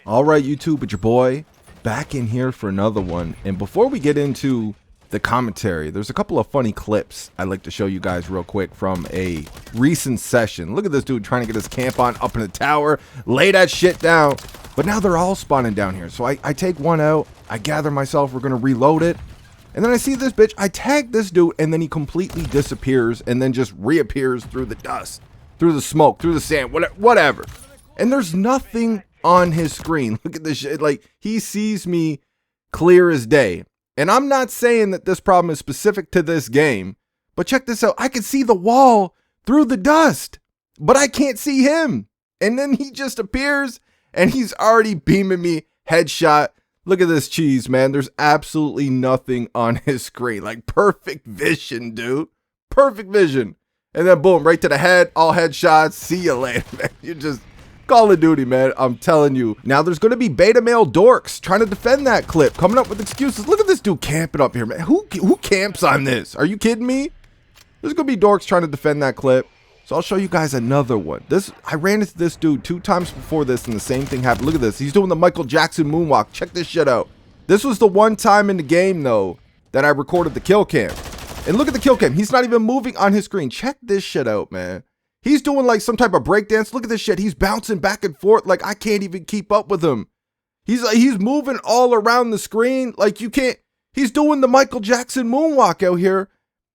All right, YouTube, it's your boy back in here for another one. And before we get into the commentary, there's a couple of funny clips I'd like to show you guys real quick from a recent session. Look at this dude trying to get his camp on up in the tower, lay that shit down. But now they're all spawning down here. So I take one out, I gather myself, we're going to reload it. And then I see this bitch, I tag this dude, and then he completely disappears and then just reappears through the dust, through the smoke, through the sand, whatever. And there's nothing on his screen. Look at this shit. Like, he sees me clear as day. And I'm not saying that this problem is specific to this game, but check this out. I can see the wall through the dust, but I can't see him. And then he just appears and he's already beaming me headshot. Look at this cheese, man. There's absolutely nothing on his screen. Like, perfect vision, dude. Perfect vision. And then boom, right to the head, all headshots. See you later, man. You just Call of Duty, man. I'm telling you. Now, there's going to be beta male dorks trying to defend that clip, coming up with excuses. Look at this dude camping up here, man. Who camps on this? Are you kidding me? There's going to be dorks trying to defend that clip. So I'll show you guys another one. I ran into this dude 2 times before this, and the same thing happened. Look at this. He's doing the Michael Jackson moonwalk. Check this shit out. This was the one time in the game, though, that I recorded the kill cam. And look at the kill cam. He's not even moving on his screen. Check this shit out, man. He's doing like some type of breakdance. Look at this shit. He's bouncing back and forth like I can't even keep up with him. He's moving all around the screen like you can't. He's doing the Michael Jackson moonwalk out here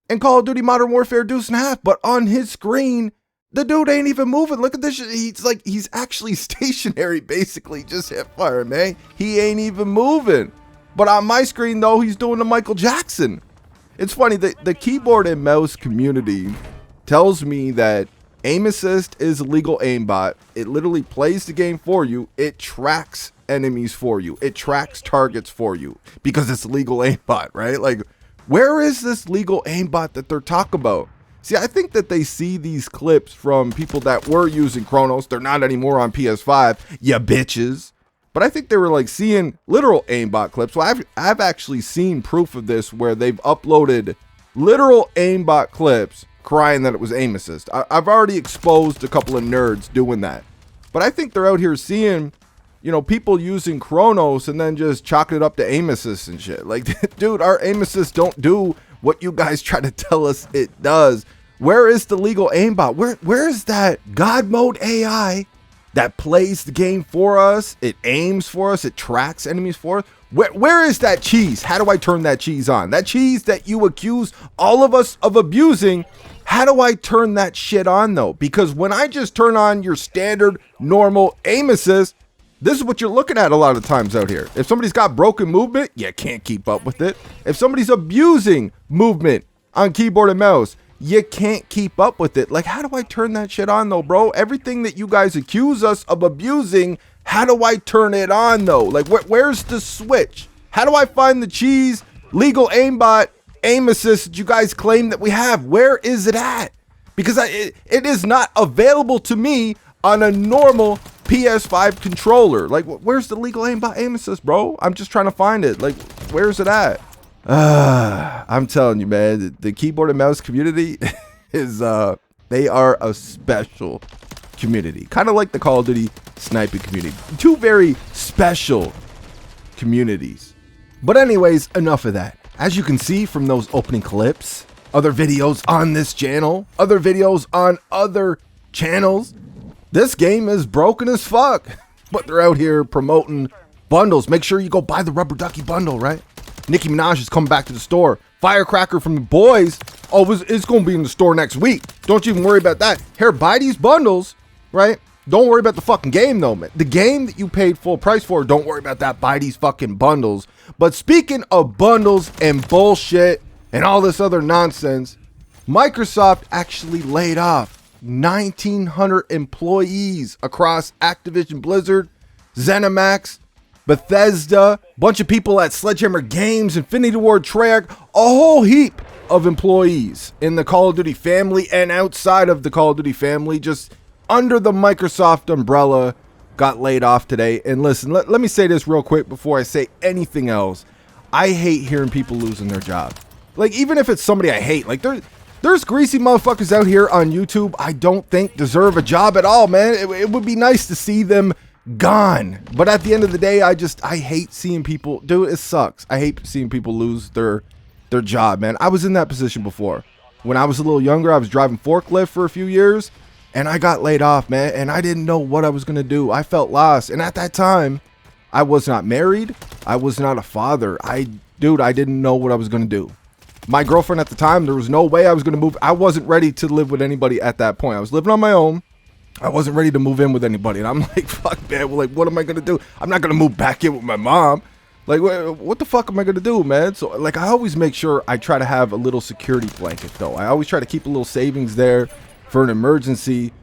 in Call of Duty Modern Warfare Deuce and a Half. But on his screen, the dude ain't even moving. Look at this shit. He's actually stationary, basically. Just hip fire, man. He ain't even moving. But on my screen, though, he's doing the Michael Jackson. It's funny, the keyboard and mouse community tells me that aim assist is a legal aimbot. It literally plays the game for you. It tracks enemies for you. It tracks targets for you because it's a legal aimbot, right? Like, where is this legal aimbot that they're talking about? See, I think that they see these clips from people that were using Chronos. They're not anymore on PS5, ya bitches. But I think they were like seeing literal aimbot clips. Well, I've actually seen proof of this where they've uploaded literal aimbot clips crying that it was aim assist. I've already exposed a couple of nerds doing that. But I think they're out here seeing, you know, people using Chronos and then just chalking it up to aim assist and shit. Like, dude, our aim assist don't do what you guys try to tell us it does. Where is the legal aimbot? Where is that God mode AI that plays the game for us? It aims for us. It tracks enemies for us. Where is that cheese? How do I turn that cheese on? That cheese that you accuse all of us of abusing. How do I turn that shit on, though? Because when I just turn on your standard normal aim assist, this is what you're looking at a lot of times out here. If somebody's got broken movement, you can't keep up with it. If somebody's abusing movement on keyboard and mouse, you can't keep up with it. Like, how do I turn that shit on, though, bro? Everything that you guys accuse us of abusing, how do I turn it on, though? Like, where's the switch? How do I find the cheese, legal aimbot, aim assist that you guys claim that we have? Where is it at? Because it is not available to me on a normal PS5 controller. Like, where's the legal aimbot aim assist, bro? I'm just trying to find it. Like, where's it at? I'm telling you, man, the keyboard and mouse community is they are a special community, kind of like the Call of Duty sniping community. 2 very special communities. But anyways, enough of that. As you can see from those opening clips, other videos on this channel, other videos on other channels, this game is broken as fuck. But they're out here promoting bundles. Make sure you go buy the Rubber Ducky bundle, right? Nicki Minaj is coming back to the store. Firecracker from the boys, it's going to be in the store next week. Don't you even worry about that. Here, buy these bundles, right? Don't worry about the fucking game, though, man. The game that you paid full price for, don't worry about that. Buy these fucking bundles. But speaking of bundles and bullshit and all this other nonsense, Microsoft actually laid off 1,900 employees across Activision Blizzard, ZeniMax, Bethesda, bunch of people at Sledgehammer Games, Infinity Ward, Treyarch, a whole heap of employees in the Call of Duty family and outside of the Call of Duty family, just under the Microsoft umbrella, got laid off today. And listen, let me say this real quick before I say anything else. I hate hearing people losing their job. Like, even if it's somebody I hate, like there's greasy motherfuckers out here on YouTube I don't think deserve a job at all, man. It would be nice to see them gone. But at the end of the day, I hate seeing people, dude, it sucks. I hate seeing people lose their job, man. I was in that position before. When I was a little younger, I was driving forklift for a few years, and I got laid off, man, and I didn't know what I was gonna do. I felt lost, and at that time, I was not married. I was not a father. Dude, I didn't know what I was gonna do. My girlfriend at the time, there was no way I was gonna move. I wasn't ready to live with anybody at that point. I was living on my own. I wasn't ready to move in with anybody, and I'm like, fuck, man. Well, like, what am I gonna do? I'm not gonna move back in with my mom. Like, what the fuck am I gonna do, man? So, like, I always make sure I try to have a little security blanket, though. I always try to keep a little savings there for an emergency.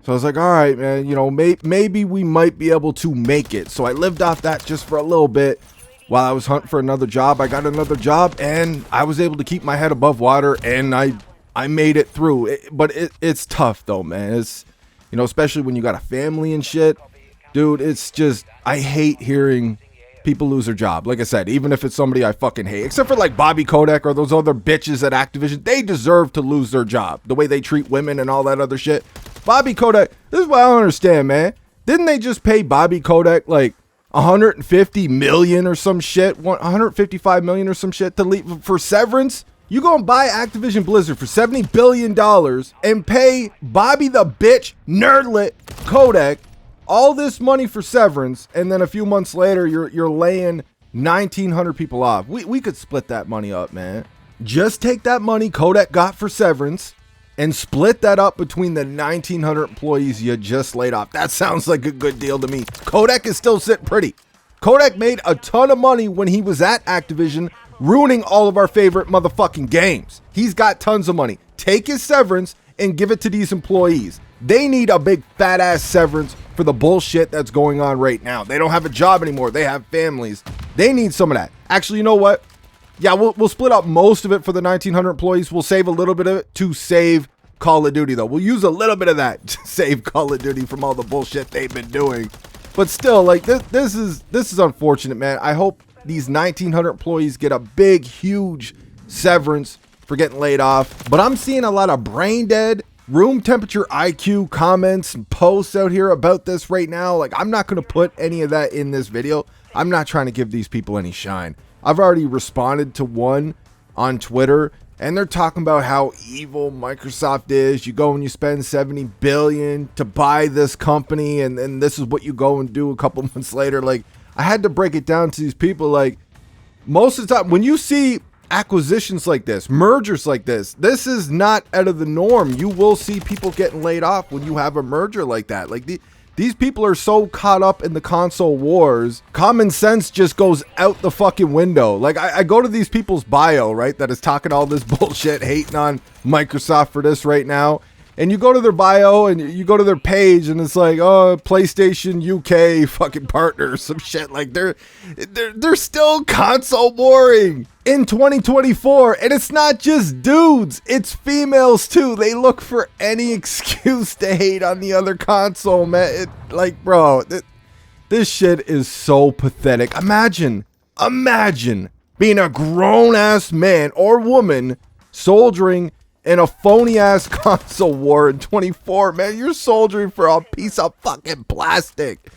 So I was like, all right, man, you know, maybe we might be able to make it. So I lived off that just for a little bit while I was hunting for another job. I got another job, and I was able to keep my head above water, and I made it through. But it's tough, though, man. It's, you know, especially when you got a family and shit. Dude, it's just, I hate hearing people lose their job. Like I said, even if it's somebody I fucking hate, except for like Bobby Kotick or those other bitches at Activision, they deserve to lose their job. The way they treat women and all that other shit. Bobby Kotick, this is what I don't understand, man. Didn't they just pay Bobby Kotick like 150 million or some shit, 155 million or some shit to leave for severance? You go and buy Activision Blizzard for $70 billion and pay Bobby the bitch nerdlet Kotick all this money for severance, and then a few months later, you're laying 1,900 people off. We could split that money up, man. Just take that money Kotick got for severance and split that up between the 1,900 employees you just laid off. That sounds like a good deal to me. Kotick is still sitting pretty. Kotick made a ton of money when he was at Activision, ruining all of our favorite motherfucking games. He's got tons of money. Take his severance and give it to these employees. They need a big fat ass severance for the bullshit that's going on right now. They don't have a job anymore. They have families. They need some of that. Actually, you know what? Yeah, we'll split up most of it for the 1,900 employees. We'll save a little bit of it to save Call of Duty, though. We'll use a little bit of that to save Call of Duty from all the bullshit they've been doing. But still, like, this is unfortunate, man. I hope these 1,900 employees get a big, huge severance for getting laid off. But I'm seeing a lot of brain dead, room temperature IQ comments and posts out here about this right now. Like, I'm not going to put any of that in this video. I'm not trying to give these people any shine. I've already responded to one on Twitter, and they're talking about how evil Microsoft is. You go and you spend $70 billion to buy this company, and then this is what you go and do a couple months later. Like, I had to break it down to these people. Like, most of the time, when you see acquisitions like this, mergers like this is not out of the norm. You will see people getting laid off when you have a merger like that. Like, these people are so caught up in the console wars, common sense just goes out the fucking window. Like, I go to these people's bio, right, that is talking all this bullshit, hating on Microsoft for this right now. And you go to their bio and you go to their page and it's like, oh, PlayStation UK fucking partner, some shit. Like, they're still console warring in 2024. And it's not just dudes, it's females too. They look for any excuse to hate on the other console, man. Like, bro, this shit is so pathetic. Imagine being a grown ass man or woman soldiering in a phony ass console war in 24, man. You're soldiering for a piece of fucking plastic.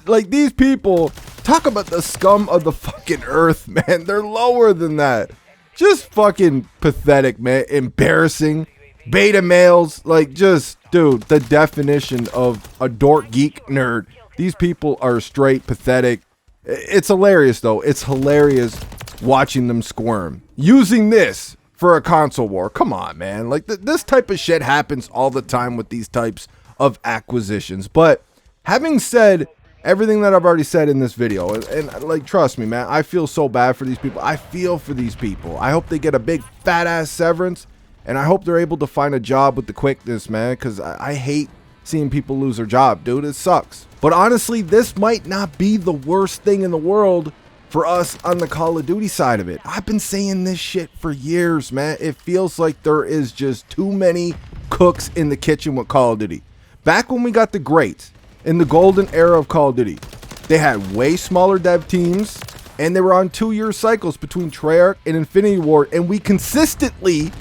Like, these people, talk about the scum of the fucking earth, man. They're lower than that. Just fucking pathetic, man. Embarrassing. Beta males, like, just, dude, the definition of a dork geek nerd. These people are straight pathetic. It's hilarious, though. It's hilarious watching them squirm. Using this for a console war. Come on, man. Like, this type of shit happens all the time with these types of acquisitions. But having said everything that I've already said in this video, and like, trust me, man, I feel so bad for these people. I feel for these people. I hope they get a big fat ass severance, and I hope they're able to find a job with the quickness, man, because I hate seeing people lose their job, dude. It sucks. But honestly, this might not be the worst thing in the world for us on the Call of Duty side of it. I've been saying this shit for years, man. It feels like there is just too many cooks in the kitchen with Call of Duty. Back when we got the greats, in the golden era of Call of Duty, they had way smaller dev teams, and they were on 2-year cycles between Treyarch and Infinity Ward, and we consistently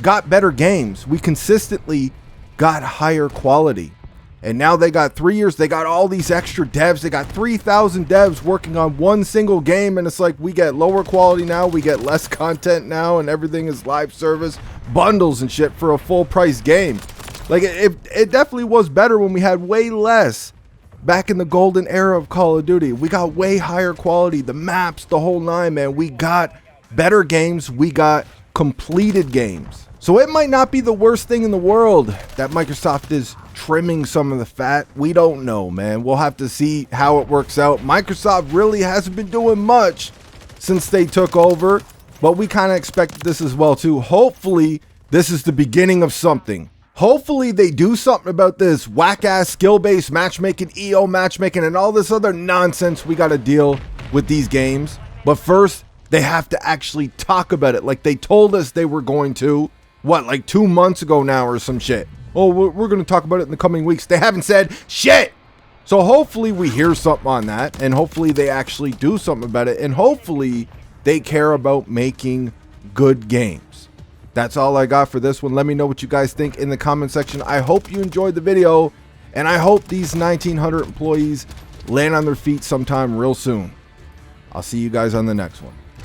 got better games. We consistently got higher quality. And now they got 3 years. They got all these extra devs. They got 3,000 devs working on one single game. And it's like, we get lower quality now. We get less content now. And everything is live service, bundles and shit for a full price game. Like, it definitely was better when we had way less back in the golden era of Call of Duty. We got way higher quality. The maps, the whole nine, man. We got better games. We got completed games. So it might not be the worst thing in the world that Microsoft is trimming some of the fat. We don't know, man. We'll have to see how it works out. Microsoft really hasn't been doing much since they took over, but we kind of expected this as well too. Hopefully this is the beginning of something. Hopefully they do something about this whack-ass skill-based matchmaking, Eomm matchmaking, and all this other nonsense we got to deal with these games. But first, they have to actually talk about it like they told us they were going to. What, like 2 months ago now or some shit? Oh, we're going to talk about it in the coming weeks. They haven't said shit. So hopefully we hear something on that, and hopefully they actually do something about it, and hopefully they care about making good games. That's all I got for this one. Let me know what you guys think in the comment section. I hope you enjoyed the video, and I hope these 1,900 employees land on their feet sometime real soon. I'll see you guys on the next one.